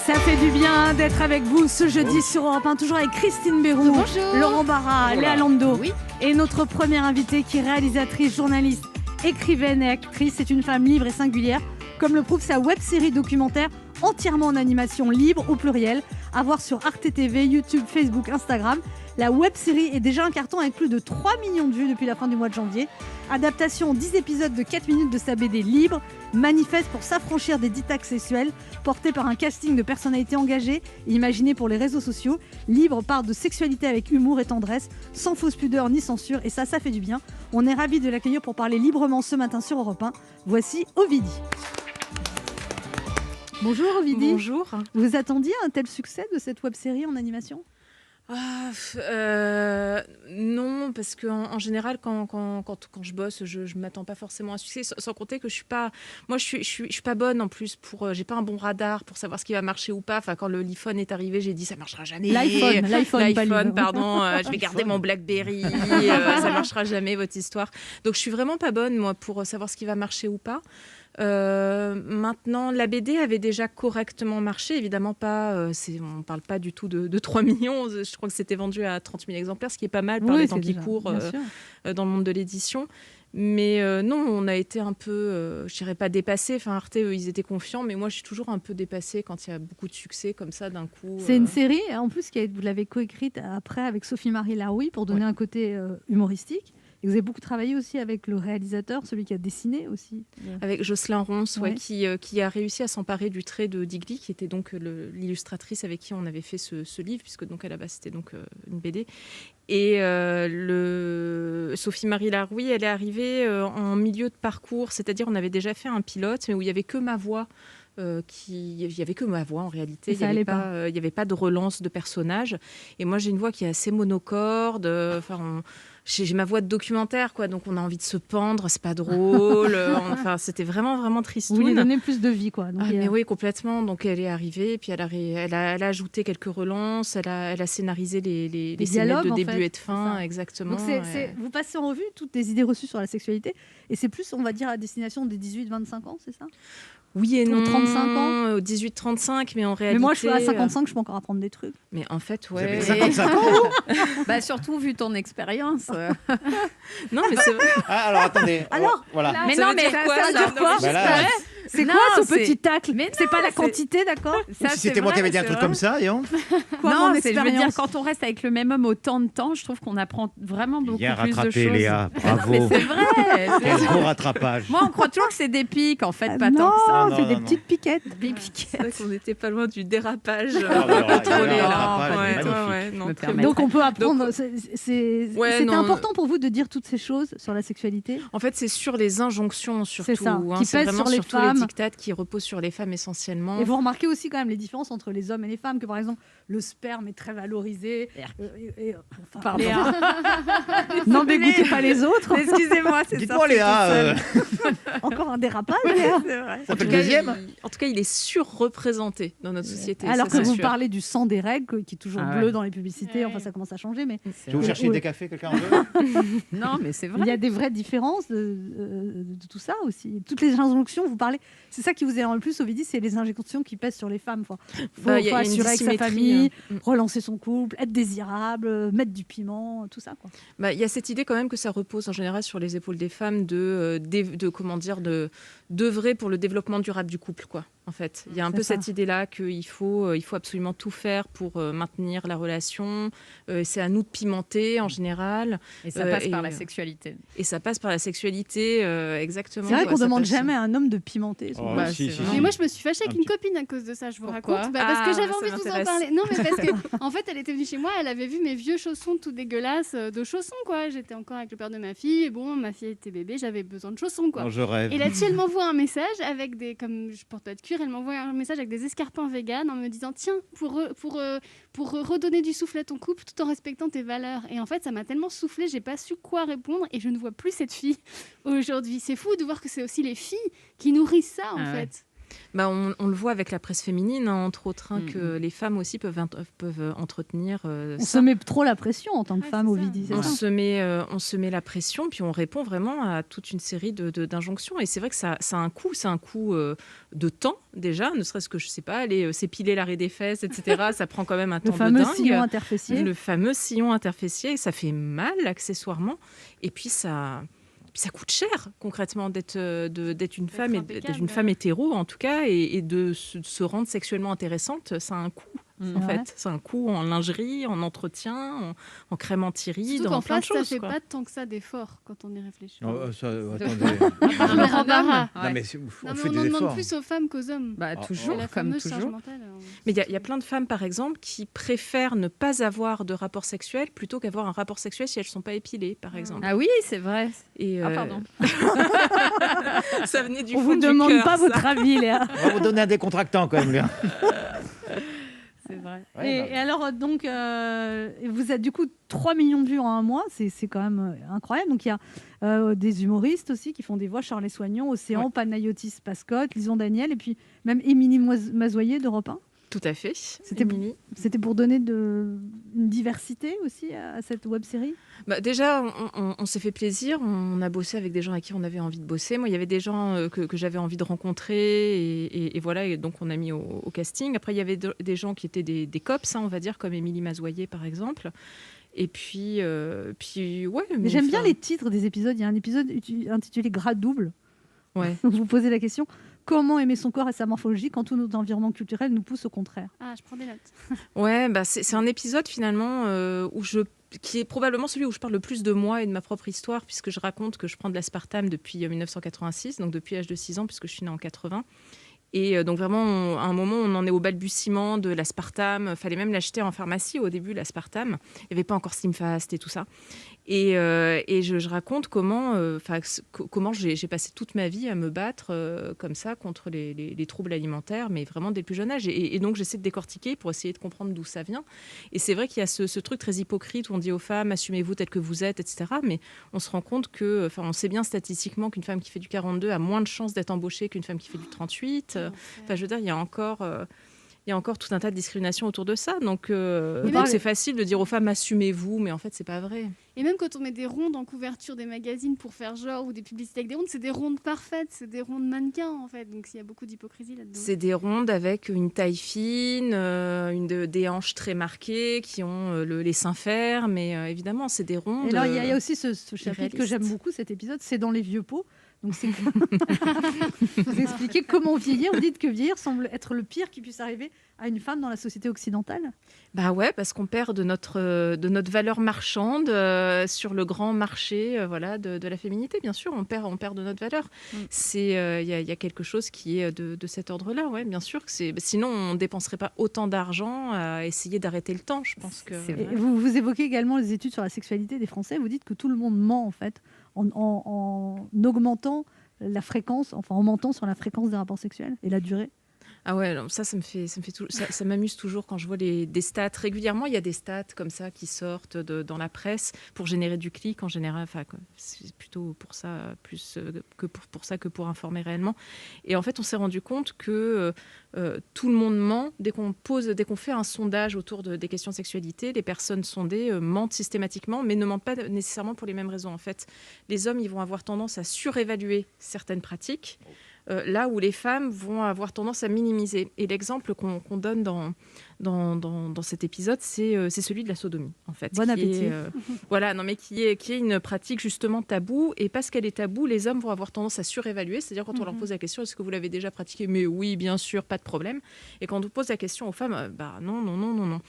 Ça fait du bien d'être avec vous ce jeudi sur Europe 1, toujours avec Christine Béroux, Laurent Barra, Léa Lando et notre première invitée qui est réalisatrice, journaliste, écrivaine et actrice. C'est une femme libre et singulière, comme le prouve sa web-série documentaire entièrement en animation libre au pluriel, à voir sur Arte TV, YouTube, Facebook, Instagram. La web-série est déjà un carton avec plus de 3 millions de vues depuis la fin du mois de janvier. Adaptation en 10 épisodes de 4 minutes de sa BD Libre, manifeste pour s'affranchir des dictats sexuels, porté par un casting de personnalités engagées et imaginées pour les réseaux sociaux. Libre parle de sexualité avec humour et tendresse, sans fausse pudeur ni censure, et ça fait du bien. On est ravis de l'accueillir pour parler librement ce matin sur Europe 1. Voici Ovidie. Bonjour Ovidie. Bonjour. Vous attendiez un tel succès de cette web-série en animation ? Non, parce qu'en général, quand je bosse, je ne m'attends pas forcément à un succès, sans compter que je suis pas bonne en plus j'ai pas un bon radar pour savoir ce qui va marcher ou pas. Enfin, quand l'iPhone est arrivé, j'ai dit ça marchera jamais. L'iPhone, pardon, je vais garder mon BlackBerry, ça marchera jamais votre histoire. Donc je suis vraiment pas bonne moi pour savoir ce qui va marcher ou pas. Maintenant, la BD avait déjà correctement marché, évidemment pas. On parle pas du tout de 3 millions. Je crois que c'était vendu à 30 000 exemplaires, ce qui est pas mal par les temps qui courent dans le monde de l'édition. Mais non, on a été un peu, je dirais pas dépassés. Enfin, Arte, ils étaient confiants, mais moi, je suis toujours un peu dépassée quand il y a beaucoup de succès comme ça d'un coup. C'est une série, en plus, vous l'avez coécrite après avec Sophie-Marie Laroui pour donner un côté humoristique. Et vous avez beaucoup travaillé aussi avec le réalisateur, celui qui a dessiné aussi. Avec Jocelyn Ronce, qui a réussi à s'emparer du trait de Digli, qui était donc l'illustratrice avec qui on avait fait ce livre, puisque donc à la base c'était donc une BD. Et Sophie-Marie Laroui, elle est arrivée en milieu de parcours, c'est-à-dire on avait déjà fait un pilote, mais où il n'y avait que ma voix. Il n'y avait que ma voix en réalité, il n'y avait pas de relance de personnage. Et moi j'ai une voix qui est assez monocorde, j'ai ma voix de documentaire, quoi, donc on a envie de se pendre, c'est pas drôle. C'était vraiment tristoun. Vous lui donnez plus de vie, quoi. Mais oui, complètement. Donc elle est arrivée, et puis elle a ajouté quelques relances, elle a scénarisé les dialogues de début et de fin, exactement. Donc vous passez en revue toutes les idées reçues sur la sexualité, et c'est plus, on va dire, à destination des 18-25 ans, c'est ça ? Oui et non. 35 ans 18-35, mais en réalité... Mais moi, je suis à 55, je peux encore apprendre des trucs. Mais en fait, ouais... Vous avez 55 ans, vous surtout vu ton expérience. Non, mais c'est vrai. Alors, attendez. Alors, voilà. Mais non, mais ça veut dire quoi ? C'est quoi ce petit tacle ? C'est pas la quantité, d'accord ? Si c'était moi qui avais dit un truc comme ça, Léon. Non, je veux dire, quand on reste avec le même homme autant de temps, je trouve qu'on apprend vraiment beaucoup bien plus de choses. rattrapé, Léa. Bravo. Mais c'est vrai. Quel beau rattrapage. Moi, on croit toujours que c'est des pics, en fait, pas tant que ça. Non, c'est des petites piquettes. Des piquettes. C'est vrai qu'on n'était pas loin du dérapage. Donc on peut apprendre. C'était important pour vous de dire toutes ces choses sur la sexualité ? En fait, c'est sur les injonctions surtout. C'est ça, qui c'est pèsent vraiment sur les femmes. Les dictats qui reposent sur les femmes essentiellement. Et vous remarquez aussi quand même les différences entre les hommes et les femmes, que par exemple le sperme est très valorisé. Pardon. N'en dégoûtez pas les autres. Excusez-moi, c'est ça. Dites-moi, Léa. Encore un dérapage, Léa. C'est vrai. Ça fait le deuxième. En tout cas, il est surreprésenté dans notre société. Alors que vous parlez du sang des règles, qui est toujours bleu dans les publicités. Enfin, ça commence à changer, mais. Je vais vous chercher des cafés, quelqu'un en veut ? Non, mais c'est vrai. Il y a des vraies différences de tout ça aussi. Toutes les injonctions, vous parlez. C'est ça qui vous énerve le plus, Ovidie, c'est les injonctions qui pèsent sur les femmes. Faut assurer avec sa famille, relancer son couple, être désirable, mettre du piment, tout ça, quoi. Il y a cette idée quand même que ça repose en général sur les épaules des femmes d'œuvrer pour le développement durable du couple, quoi. En fait, il y a un peu cette idée-là qu'il faut absolument tout faire pour maintenir la relation. C'est à nous de pimenter en général. Et ça passe par la sexualité. Et ça passe par la sexualité, exactement. C'est vrai qu'on ne demande jamais à un homme de pimenter. Mais moi, je me suis fâchée avec une copine à cause de ça, je vous raconte. Parce que j'avais envie de vous en parler. Non, mais parce que, en fait, elle était venue chez moi, elle avait vu mes vieux chaussons tout dégueulasses de chaussons, quoi. J'étais encore avec le père de ma fille, et bon, ma fille était bébé, j'avais besoin de chaussons, quoi. Non, je rêve. Et là-dessus, elle m'envoie un message avec comme je porte pas de cuir, elle m'envoie un message avec des escarpins véganes en me disant tiens, pour redonner du souffle à ton couple tout en respectant tes valeurs. Et en fait, ça m'a tellement soufflé, j'ai pas su quoi répondre et je ne vois plus cette fille aujourd'hui. C'est fou de voir que c'est aussi les filles qui nourrissent ça, en fait. On le voit avec la presse féminine, entre autres, que les femmes aussi peuvent entretenir on se met trop la pression en tant que femme, Ovidie. On se met la pression, puis on répond vraiment à toute une série d'injonctions. Et c'est vrai que ça a un coût. C'est un coût de temps, déjà, ne serait-ce que, je sais pas, aller s'épiler l'arrêt des fesses, etc. Ça prend quand même un temps de dingue. Le fameux sillon interfessier. Le fameux sillon interfessier, ça fait mal, accessoirement. Et puis, ça coûte cher, concrètement, d'être une femme, d'être une femme hétéro, en tout cas, et de se rendre sexuellement intéressante, ça a un coût. En fait, c'est un coût en lingerie, en entretien, en crème anti-rides, dans plein de choses. Ça fait pas tant que ça d'efforts quand on y réfléchit. Attendez. Non, mais on en demande plus aux femmes qu'aux hommes. Toujours, comme toujours. Mais il y a plein de femmes, par exemple, qui préfèrent ne pas avoir de rapport sexuel plutôt qu'avoir un rapport sexuel si elles ne sont pas épilées, par exemple. Ah oui, c'est vrai. Pardon. Ça venait du fond du cœur. On vous demande pas votre avis, Léa. On va vous donner un décontractant quand même, Léa. C'est vrai. Et alors, donc, vous êtes du coup 3 millions de vues en un mois, c'est quand même incroyable. Donc, il y a des humoristes aussi qui font des voix, Charles Soignon, Océan, Panayotis Pascotte, Lison Daniel, et puis même Émilie Mazoyer d'Europe 1. Tout à fait. C'était pour donner une diversité aussi à cette web-série. Déjà, on s'est fait plaisir. On a bossé avec des gens avec qui on avait envie de bosser. Moi, il y avait des gens que j'avais envie de rencontrer. Et voilà, et donc on a mis au casting. Après, il y avait des gens qui étaient des cops, on va dire, comme Émilie Mazoyer, par exemple. Et puis ouais. Mais j'aime bien les titres des épisodes. Il y a un épisode intitulé Grade double. Ouais. Vous posez la question. Comment aimer son corps et sa morphologie quand tout notre environnement culturel nous pousse au contraire? Je prends des notes. Ouais, c'est un épisode finalement qui est probablement celui où je parle le plus de moi et de ma propre histoire, puisque je raconte que je prends de l'aspartame depuis 1986, donc depuis l'âge de 6 ans, puisque je suis née en 80. Et donc vraiment, à un moment, on en est au balbutiement de l'aspartame. Fallait même l'acheter en pharmacie au début, l'aspartame. Il n'y avait pas encore Slim Fast et tout ça. Et je raconte comment j'ai passé toute ma vie à me battre comme ça contre les troubles alimentaires, mais vraiment dès le plus jeune âge. Et donc, j'essaie de décortiquer pour essayer de comprendre d'où ça vient. Et c'est vrai qu'il y a ce truc très hypocrite où on dit aux femmes, assumez-vous telles que vous êtes, etc. Mais on se rend compte on sait bien statistiquement qu'une femme qui fait du 42 a moins de chances d'être embauchée qu'une femme qui fait du 38. Je veux dire, il y a encore tout un tas de discriminations autour de ça. Donc, c'est facile de dire aux femmes, assumez-vous, mais en fait, c'est pas vrai. Et même quand on met des rondes en couverture des magazines pour faire genre, ou des publicités avec des rondes, c'est des rondes parfaites, c'est des rondes mannequins, en fait. Donc, il y a beaucoup d'hypocrisie là-dedans. C'est des rondes avec une taille fine, des hanches très marquées, qui ont les seins fermes, mais évidemment, c'est des rondes. Et alors, il y a aussi ce chapitre que j'aime beaucoup, cet épisode, c'est dans les vieux pots. Donc c'est vous expliquez comment vieillir. Vous dites que vieillir semble être le pire qui puisse arriver à une femme dans la société occidentale. Bah ouais, parce qu'on perd de notre valeur marchande sur le grand marché de la féminité, bien sûr. On perd de notre valeur. Il y a quelque chose qui est de cet ordre-là, ouais, bien sûr. Sinon, on ne dépenserait pas autant d'argent à essayer d'arrêter le temps, je pense que. Vous évoquez également les études sur la sexualité des Français. Vous dites que tout le monde ment, en fait, en augmentant la fréquence, en mentant sur la fréquence des rapports sexuels et la durée. Ah ouais, alors ça m'amuse toujours quand je vois des stats. Régulièrement, il y a des stats comme ça qui sortent dans la presse pour générer du clic en général. C'est plutôt pour ça, plus que pour ça que pour informer réellement. Et en fait, on s'est rendu compte que tout le monde ment. Dès qu'on fait un sondage autour des questions de sexualité, les personnes sondées mentent systématiquement, mais ne mentent pas nécessairement pour les mêmes raisons. En fait, les hommes, ils vont avoir tendance à surévaluer certaines pratiques. Là où les femmes vont avoir tendance à minimiser. Et l'exemple qu'on donne dans cet épisode, c'est celui de la sodomie, en fait. Bon appétit. Qui est une pratique justement taboue. Et parce qu'elle est taboue, les hommes vont avoir tendance à surévaluer. C'est-à-dire quand on leur pose la question, est-ce que vous l'avez déjà pratiqué? Mais oui, bien sûr, pas de problème. Et quand on pose la question aux femmes, non.